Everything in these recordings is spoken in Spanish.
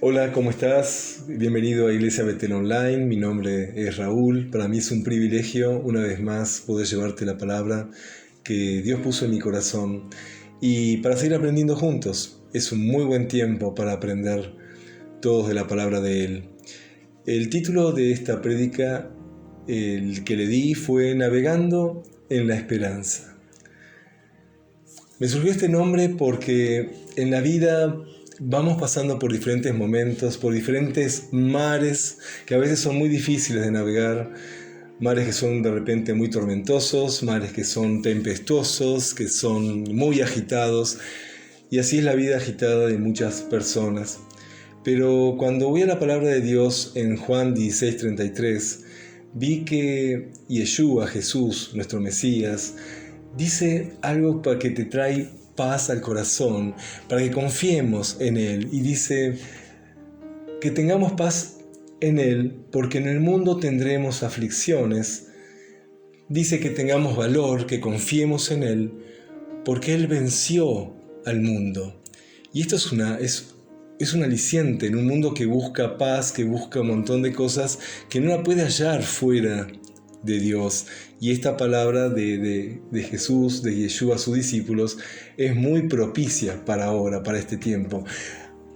Hola, ¿cómo estás? Bienvenido a Iglesia Betel Online. Mi nombre es Raúl. Para mí es un privilegio, una vez más, poder llevarte la palabra que Dios puso en mi corazón y para seguir aprendiendo juntos. Es un muy buen tiempo para aprender todos de la palabra de Él. El título de esta prédica, el que le di, fue Navegando en la Esperanza. Me surgió este nombre porque en la vida vamos pasando por diferentes momentos, por diferentes mares que a veces son muy difíciles de navegar, mares que son de repente muy tormentosos, mares que son tempestuosos, que son muy agitados, y así es la vida agitada de muchas personas. Pero cuando voy a la palabra de Dios en Juan 16:33, vi que Yeshua, Jesús, nuestro Mesías, dice algo para que te trae paz al corazón, para que confiemos en Él. Y dice que tengamos paz en Él, porque en el mundo tendremos aflicciones. Dice que tengamos valor, que confiemos en Él, porque Él venció al mundo. Y esto es un aliciente en un mundo que busca paz, que busca un montón de cosas que no la puede hallar fuera de Dios. Y esta palabra de Jesús, de Yeshua a sus discípulos, es muy propicia para ahora, para este tiempo.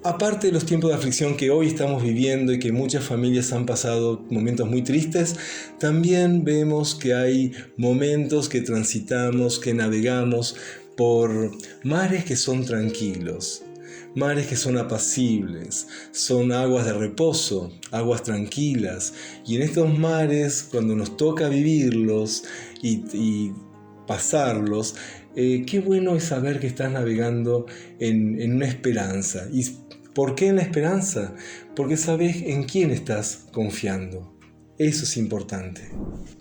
Aparte de los tiempos de aflicción que hoy estamos viviendo y que muchas familias han pasado momentos muy tristes, también vemos que hay momentos que transitamos, que navegamos por mares que son tranquilos, mares que son apacibles, son aguas de reposo, aguas tranquilas. Y en estos mares, cuando nos toca vivirlos y pasarlos, qué bueno es saber que estás navegando en una esperanza. ¿Y por qué en la esperanza? Porque sabes en quién estás confiando. Eso es importante.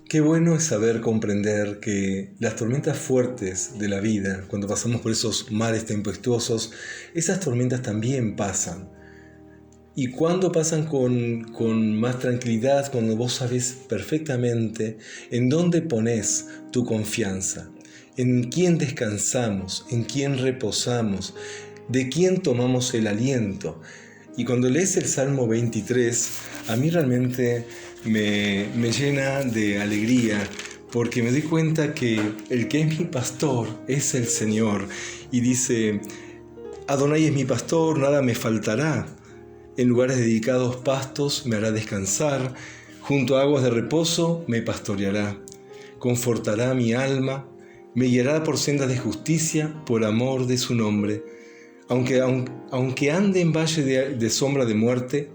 Qué bueno es saber comprender que las tormentas fuertes de la vida, cuando pasamos por esos mares tempestuosos, esas tormentas también pasan. Y cuando pasan con más tranquilidad, cuando vos sabés perfectamente en dónde pones tu confianza, en quién descansamos, en quién reposamos, de quién tomamos el aliento. Y cuando lees el Salmo 23, a mí realmente me llena de alegría, porque me doy cuenta que el que es mi pastor es el Señor. Y dice, Adonai es mi pastor, nada me faltará. En lugares dedicados pastos me hará descansar, junto a aguas de reposo me pastoreará. Confortará mi alma, me guiará por sendas de justicia, por amor de su nombre. Aunque ande en valle de sombra de muerte,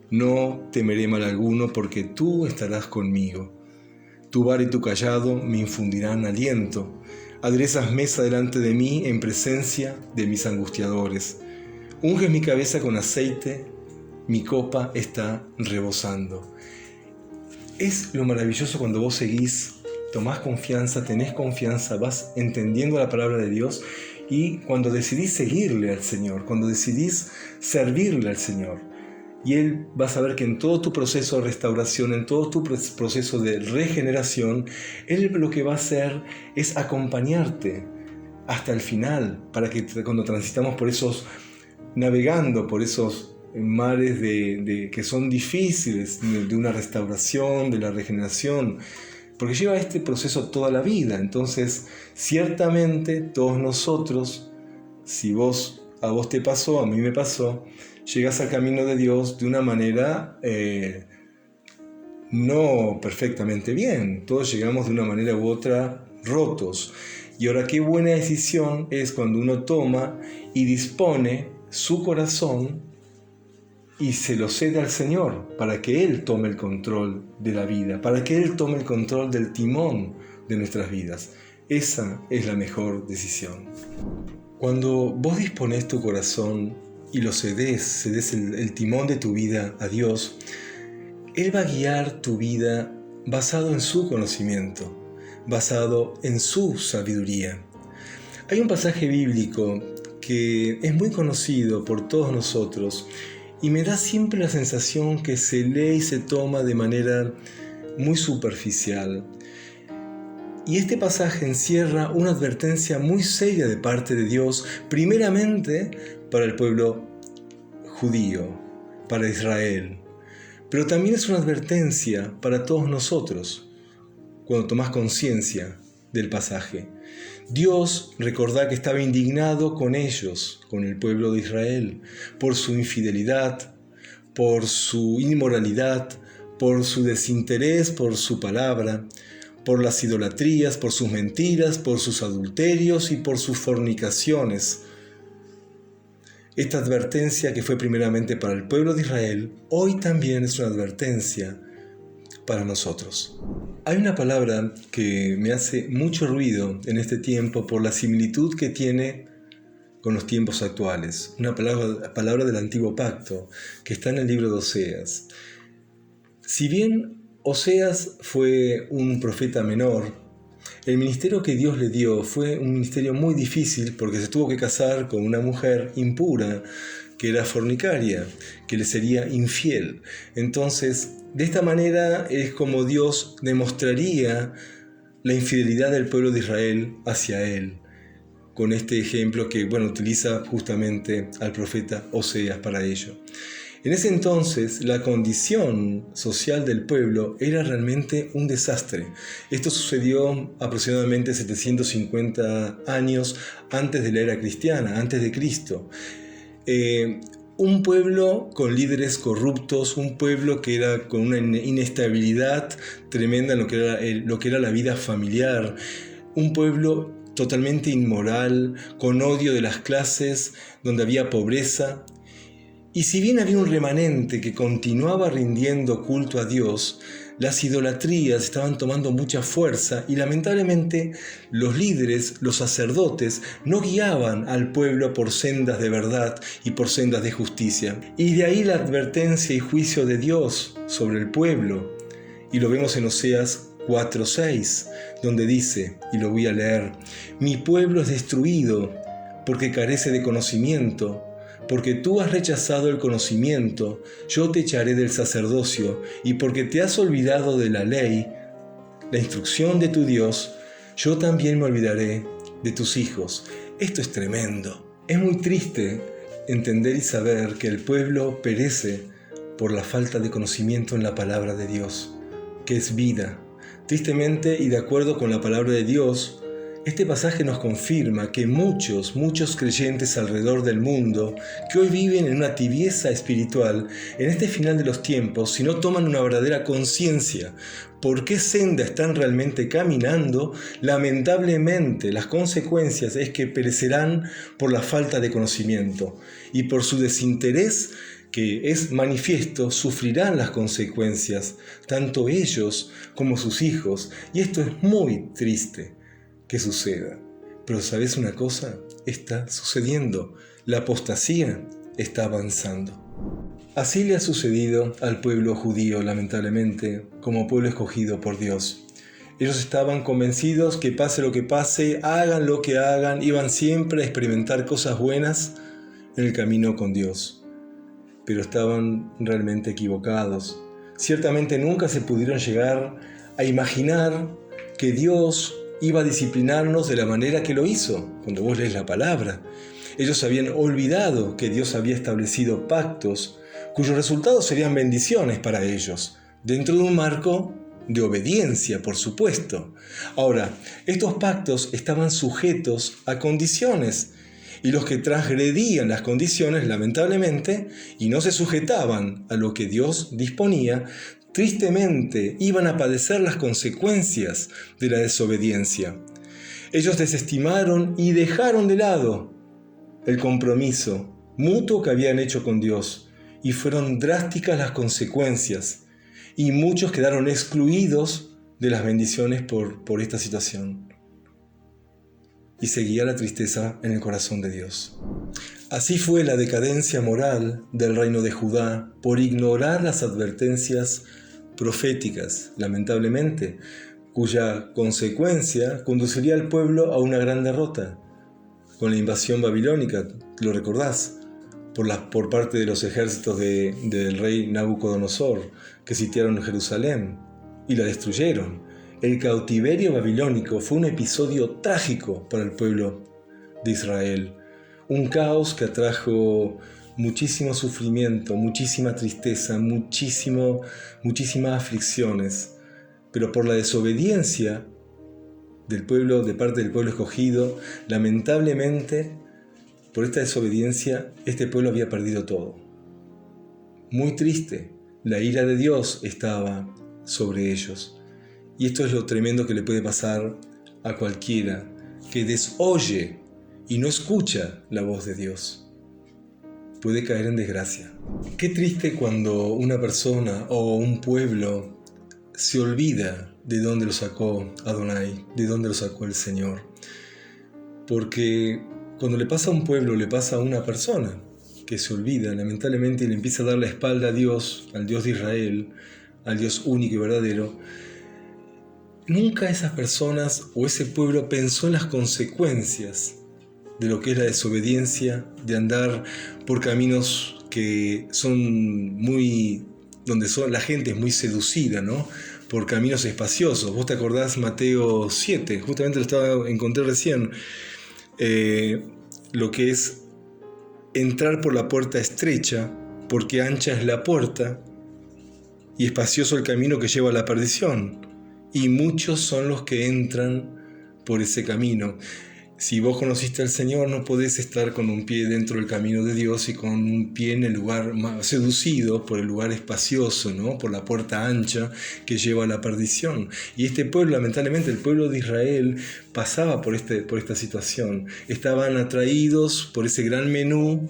no temeré mal alguno, porque tú estarás conmigo. Tu vara y tu cayado me infundirán aliento. Aderezas mesa delante de mí en presencia de mis angustiadores. Unges mi cabeza con aceite, mi copa está rebosando. Es lo maravilloso cuando vos seguís, tomás confianza, tenés confianza, vas entendiendo la palabra de Dios, y cuando decidís seguirle al Señor, cuando decidís servirle al Señor, y Él va a saber que en todo tu proceso de restauración, en todo tu proceso de regeneración, Él lo que va a hacer es acompañarte hasta el final, para que cuando transitamos por esos, navegando por esos mares que son difíciles, de una restauración, de la regeneración, porque lleva este proceso toda la vida. Entonces, ciertamente todos nosotros, si a vos te pasó, a mí me pasó, llegas al camino de Dios de una manera no perfectamente bien. Todos llegamos de una manera u otra rotos. Y ahora qué buena decisión es cuando uno toma y dispone su corazón y se lo cede al Señor para que Él tome el control de la vida, para que Él tome el control del timón de nuestras vidas. Esa es la mejor decisión. Cuando vos disponés tu corazón y lo cedes el timón de tu vida a Dios, Él va a guiar tu vida basado en su conocimiento, basado en su sabiduría. Hay un pasaje bíblico que es muy conocido por todos nosotros y me da siempre la sensación que se lee y se toma de manera muy superficial. Y este pasaje encierra una advertencia muy seria de parte de Dios, primeramente para el pueblo judío, para Israel, pero también es una advertencia para todos nosotros cuando tomás conciencia del pasaje. Dios, recordá que estaba indignado con ellos, con el pueblo de Israel, por su infidelidad, por su inmoralidad, por su desinterés por su palabra, por las idolatrías, por sus mentiras, por sus adulterios y por sus fornicaciones. Esta advertencia que fue primeramente para el pueblo de Israel, hoy también es una advertencia para nosotros. Hay una palabra que me hace mucho ruido en este tiempo por la similitud que tiene con los tiempos actuales. Una palabra del Antiguo Pacto que está en el libro de Oseas. Si bien Oseas fue un profeta menor, el ministerio que Dios le dio fue un ministerio muy difícil porque se tuvo que casar con una mujer impura que era fornicaria, que le sería infiel. Entonces, de esta manera es como Dios demostraría la infidelidad del pueblo de Israel hacia él, con este ejemplo que, utiliza justamente al profeta Oseas para ello. En ese entonces, la condición social del pueblo era realmente un desastre. Esto sucedió aproximadamente 750 años antes de la era cristiana, antes de Cristo. Un pueblo con líderes corruptos, un pueblo que era con una inestabilidad tremenda en lo que era la vida familiar, un pueblo totalmente inmoral, con odio de las clases, donde había pobreza. Y si bien había un remanente que continuaba rindiendo culto a Dios, las idolatrías estaban tomando mucha fuerza y lamentablemente los líderes, los sacerdotes, no guiaban al pueblo por sendas de verdad y por sendas de justicia. Y de ahí la advertencia y juicio de Dios sobre el pueblo. Y lo vemos en Oseas 4:6, donde dice, y lo voy a leer: «Mi pueblo es destruido porque carece de conocimiento. Porque tú has rechazado el conocimiento, yo te echaré del sacerdocio, y porque te has olvidado de la ley, la instrucción de tu Dios, yo también me olvidaré de tus hijos». Esto es tremendo. Es muy triste entender y saber que el pueblo perece por la falta de conocimiento en la palabra de Dios, que es vida. Tristemente, y de acuerdo con la palabra de Dios, este pasaje nos confirma que muchos creyentes alrededor del mundo que hoy viven en una tibieza espiritual, en este final de los tiempos, si no toman una verdadera conciencia por qué senda están realmente caminando, lamentablemente las consecuencias es que perecerán por la falta de conocimiento y por su desinterés que es manifiesto, sufrirán las consecuencias, tanto ellos como sus hijos, y esto es muy triste que suceda. Pero ¿sabes una cosa? Está sucediendo. La apostasía está avanzando. Así le ha sucedido al pueblo judío, lamentablemente, como pueblo escogido por Dios. Ellos estaban convencidos que pase lo que pase, hagan lo que hagan, iban siempre a experimentar cosas buenas en el camino con Dios. Pero estaban realmente equivocados. Ciertamente nunca se pudieron llegar a imaginar que Dios iba a disciplinarnos de la manera que lo hizo, cuando vos lees la palabra. Ellos habían olvidado que Dios había establecido pactos cuyos resultados serían bendiciones para ellos, dentro de un marco de obediencia, por supuesto. Ahora, estos pactos estaban sujetos a condiciones, y los que transgredían las condiciones, lamentablemente, y no se sujetaban a lo que Dios disponía, tristemente iban a padecer las consecuencias de la desobediencia. Ellos desestimaron y dejaron de lado el compromiso mutuo que habían hecho con Dios, y fueron drásticas las consecuencias, y muchos quedaron excluidos de las bendiciones por esta situación. Y seguía la tristeza en el corazón de Dios. Así fue la decadencia moral del reino de Judá por ignorar las advertencias proféticas, lamentablemente, cuya consecuencia conduciría al pueblo a una gran derrota, con la invasión babilónica, lo recordás, por parte de los ejércitos del rey Nabucodonosor, que sitiaron Jerusalén y la destruyeron. El cautiverio babilónico fue un episodio trágico para el pueblo de Israel, un caos que atrajo muchísimo sufrimiento, muchísima tristeza, muchísimas aflicciones. Pero por la desobediencia del pueblo, de parte del pueblo escogido, lamentablemente, por esta desobediencia, este pueblo había perdido todo. Muy triste, la ira de Dios estaba sobre ellos. Y esto es lo tremendo que le puede pasar a cualquiera que desoye y no escucha la voz de Dios. Puede caer en desgracia. Qué triste cuando una persona o un pueblo se olvida de dónde lo sacó Adonai, de dónde lo sacó el Señor. Porque cuando le pasa a un pueblo, le pasa a una persona que se olvida, lamentablemente, y le empieza a dar la espalda a Dios, al Dios de Israel, al Dios único y verdadero, nunca esas personas o ese pueblo pensó en las consecuencias de lo que es la desobediencia, de andar por caminos que son donde la gente es muy seducida, ¿no? Por caminos espaciosos. Vos te acordás Mateo 7, justamente encontré recién, lo que es entrar por la puerta estrecha, porque ancha es la puerta y espacioso el camino que lleva a la perdición, y muchos son los que entran por ese camino. Si vos conociste al Señor, no podés estar con un pie dentro del camino de Dios y con un pie en el lugar más seducido por el lugar espacioso, ¿no? Por la puerta ancha que lleva a la perdición. Y este pueblo, lamentablemente, el pueblo de Israel, pasaba por esta situación. Estaban atraídos por ese gran menú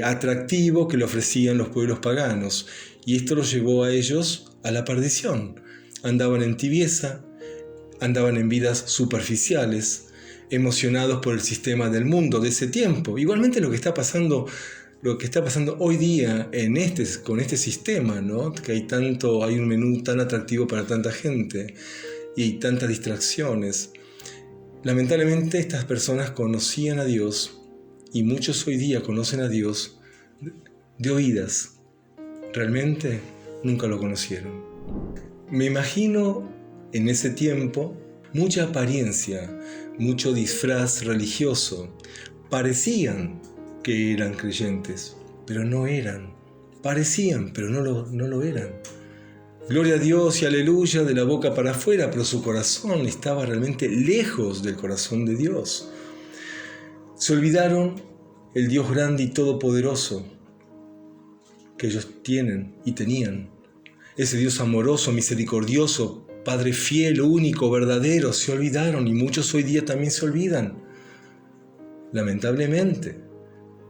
atractivo que le ofrecían los pueblos paganos. Y esto los llevó a ellos a la perdición. Andaban en tibieza, andaban en vidas superficiales, emocionados por el sistema del mundo de ese tiempo. Igualmente lo que está pasando hoy día con este sistema, ¿no? Que hay un menú tan atractivo para tanta gente y tantas distracciones. Lamentablemente estas personas conocían a Dios, y muchos hoy día conocen a Dios de oídas. Realmente nunca lo conocieron. Me imagino en ese tiempo mucha apariencia, mucho disfraz religioso. Parecían que eran creyentes, pero no eran. Parecían, pero no lo eran. Gloria a Dios y aleluya de la boca para afuera, pero su corazón estaba realmente lejos del corazón de Dios. Se olvidaron el Dios grande y todopoderoso que ellos tienen y tenían. Ese Dios amoroso, misericordioso, Padre fiel, único, verdadero, se olvidaron, y muchos hoy día también se olvidan. Lamentablemente,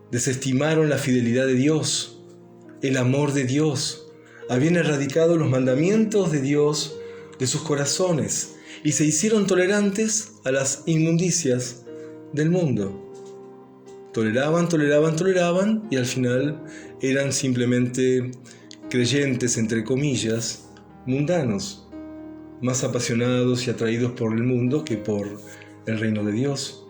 desestimaron la fidelidad de Dios, el amor de Dios. Habían erradicado los mandamientos de Dios de sus corazones y se hicieron tolerantes a las inmundicias del mundo. Toleraban y al final eran simplemente creyentes, entre comillas, mundanos, más apasionados y atraídos por el mundo que por el reino de Dios.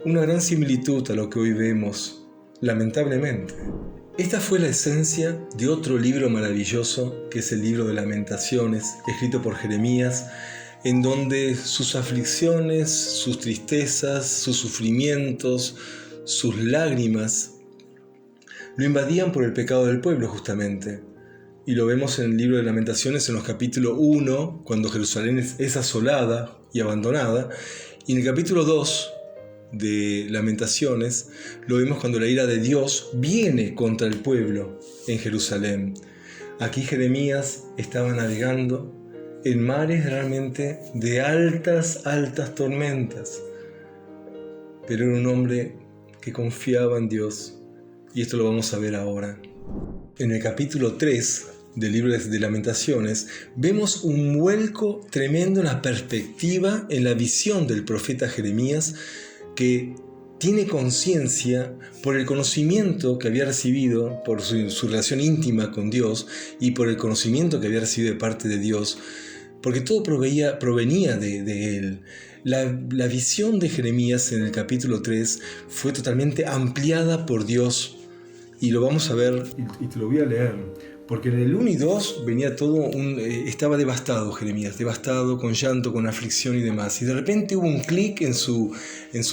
Una gran similitud a lo que hoy vemos, lamentablemente. Esta fue la esencia de otro libro maravilloso, que es el libro de Lamentaciones, escrito por Jeremías, en donde sus aflicciones, sus tristezas, sus sufrimientos, sus lágrimas, lo invadían por el pecado del pueblo justamente. Y lo vemos en el libro de Lamentaciones en los capítulos 1, cuando Jerusalén es asolada y abandonada, y en el capítulo 2 de Lamentaciones lo vemos cuando la ira de Dios viene contra el pueblo en Jerusalén. Aquí Jeremías estaba navegando en mares realmente de altas tormentas, pero era un hombre que confiaba en Dios, y esto lo vamos a ver ahora. En el capítulo 3 del libro de Lamentaciones vemos un vuelco tremendo en la perspectiva, en la visión del profeta Jeremías, que tiene conciencia por el conocimiento que había recibido, por su relación íntima con Dios y por el conocimiento que había recibido de parte de Dios, porque todo provenía de él. La visión de Jeremías en el capítulo 3 fue totalmente ampliada por Dios, y lo vamos a ver, y te lo voy a leer, porque en el 1 y 2 venía estaba devastado Jeremías, devastado, con llanto, con aflicción y demás, y de repente hubo un clic en su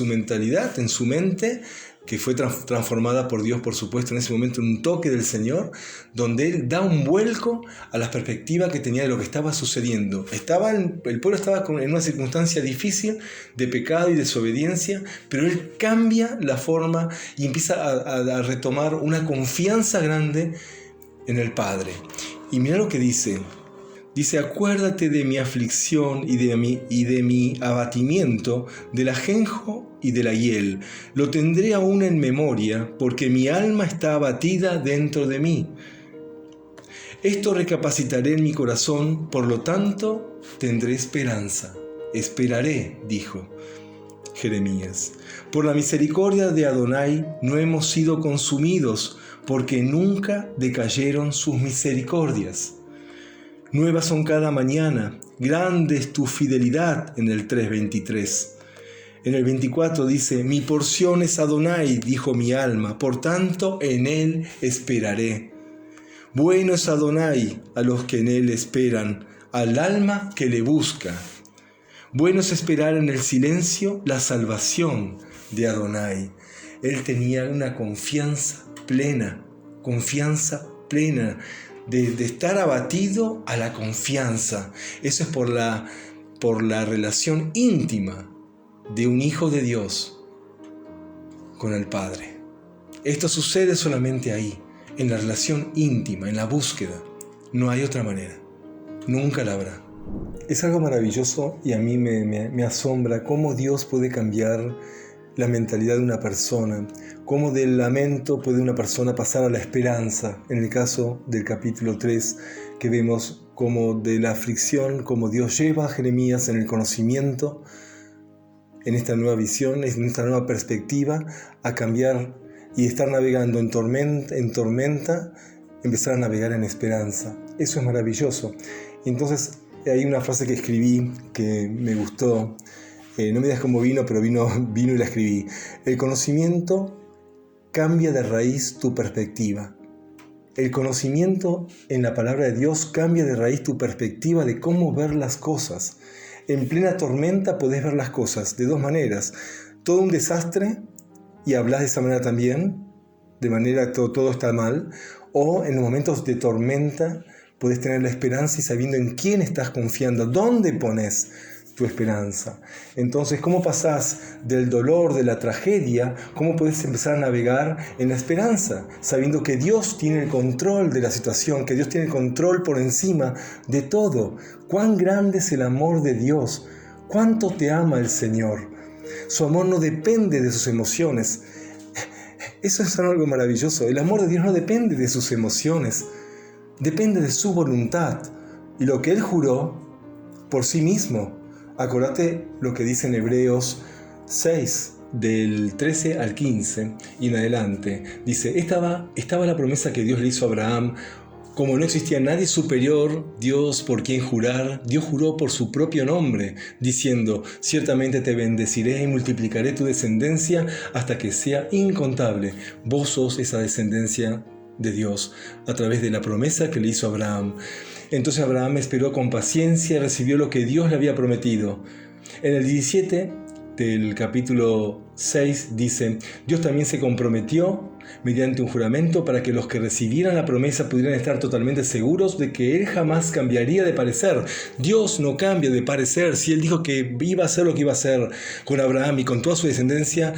mentalidad, en su mente, que fue transformada por Dios, por supuesto, en ese momento, en un toque del Señor, donde Él da un vuelco a la perspectiva que tenía de lo que estaba sucediendo. El pueblo estaba en una circunstancia difícil de pecado y desobediencia, pero Él cambia la forma y empieza a retomar una confianza grande en el Padre. Y mira lo que dice. Dice: acuérdate de mi aflicción y de mi abatimiento, del ajenjo y de la hiel. Lo tendré aún en memoria, porque mi alma está abatida dentro de mí. Esto recapacitaré en mi corazón, por lo tanto tendré esperanza. Esperaré, dijo Jeremías. Por la misericordia de Adonai no hemos sido consumidos, porque nunca decayeron sus misericordias. Nuevas son cada mañana, grande es tu fidelidad, en el 3:23. En el 24 dice: mi porción es Adonai, dijo mi alma, por tanto en él esperaré. Bueno es Adonai a los que en él esperan, al alma que le busca. Bueno es esperar en el silencio la salvación de Adonai. Él tenía una confianza plena de estar abatido a la confianza. Eso es por la relación íntima de un hijo de Dios con el Padre. Esto sucede solamente ahí, en la relación íntima, en la búsqueda. No hay otra manera. Nunca la habrá. Es algo maravilloso y a mí me asombra cómo Dios puede cambiar la mentalidad de una persona, cómo del lamento puede una persona pasar a la esperanza. En el caso del capítulo 3, que vemos como de la aflicción, como Dios lleva a Jeremías en el conocimiento, en esta nueva visión, en esta nueva perspectiva, a cambiar y estar navegando en tormenta, empezar a navegar en esperanza. Eso es maravilloso. Entonces hay una frase que escribí que me gustó. No me digas cómo vino, pero vino y la escribí. El conocimiento cambia de raíz tu perspectiva. El conocimiento en la palabra de Dios cambia de raíz tu perspectiva de cómo ver las cosas. En plena tormenta podés ver las cosas de dos maneras. Todo un desastre y hablas de esa manera también, de manera que todo está mal. O en los momentos de tormenta podés tener la esperanza y sabiendo en quién estás confiando, dónde pones tu esperanza. Entonces, ¿cómo pasás del dolor, de la tragedia? ¿Cómo puedes empezar a navegar en la esperanza? Sabiendo que Dios tiene el control de la situación, que Dios tiene el control por encima de todo. ¡Cuán grande es el amor de Dios! ¡Cuánto te ama el Señor! Su amor no depende de sus emociones. Eso es algo maravilloso. El amor de Dios no depende de sus emociones. Depende de su voluntad. Y lo que Él juró por sí mismo. Acordate lo que dice en Hebreos 6, del 13 al 15 y en adelante. Dice: estaba la promesa que Dios le hizo a Abraham. Como no existía nadie superior, Dios por quien jurar, Dios juró por su propio nombre, diciendo: ciertamente te bendeciré y multiplicaré tu descendencia hasta que sea incontable. Vos sos esa descendencia de Dios a través de la promesa que le hizo a Abraham. Entonces Abraham esperó con paciencia y recibió lo que Dios le había prometido. En el 17 del capítulo 6 dice: Dios también se comprometió mediante un juramento para que los que recibieran la promesa pudieran estar totalmente seguros de que Él jamás cambiaría de parecer. Dios no cambia de parecer. Si Él dijo que iba a hacer lo que iba a hacer con Abraham y con toda su descendencia,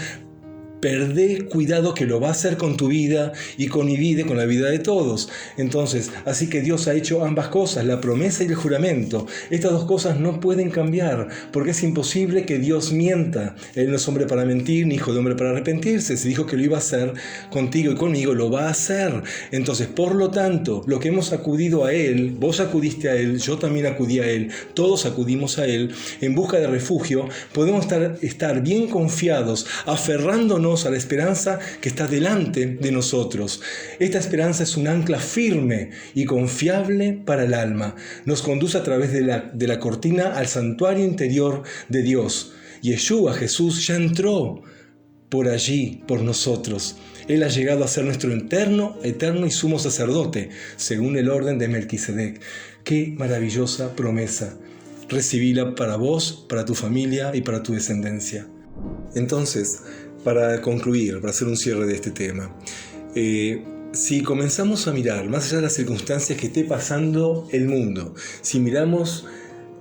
perdé cuidado que lo va a hacer con tu vida y con mi vida y con la vida de todos. Entonces, así que Dios ha hecho ambas cosas, la promesa y el juramento. Estas dos cosas no pueden cambiar, porque es imposible que Dios mienta. Él no es hombre para mentir, ni hijo de hombre para arrepentirse. Si dijo que lo iba a hacer contigo y conmigo, lo va a hacer. Entonces, por lo tanto, lo que hemos acudido a Él, vos acudiste a Él, yo también acudí a Él, todos acudimos a Él, en busca de refugio, podemos estar bien confiados, aferrándonos a la esperanza que está delante de nosotros. Esta esperanza es un ancla firme y confiable para el alma. Nos conduce a través de la cortina al santuario interior de Dios. Yeshua, Jesús, ya entró por allí, por nosotros. Él ha llegado a ser nuestro eterno y sumo sacerdote, según el orden de Melquisedec. ¡Qué maravillosa promesa! Recibíla para vos, para tu familia y para tu descendencia. Entonces, para concluir, para hacer un cierre de este tema, si comenzamos a mirar más allá de las circunstancias que esté pasando el mundo, si miramos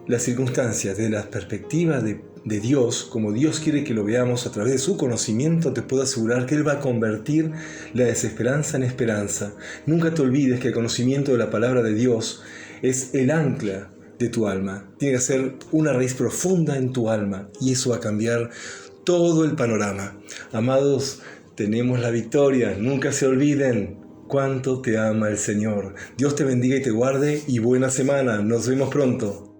las circunstancias desde la perspectiva de Dios, como Dios quiere que lo veamos a través de su conocimiento, te puedo asegurar que Él va a convertir la desesperanza en esperanza. Nunca te olvides que el conocimiento de la palabra de Dios es el ancla de tu alma. Tiene que ser una raíz profunda en tu alma y eso va a cambiar todo el panorama. Amados, tenemos la victoria. Nunca se olviden cuánto te ama el Señor. Dios te bendiga y te guarde y buena semana. Nos vemos pronto.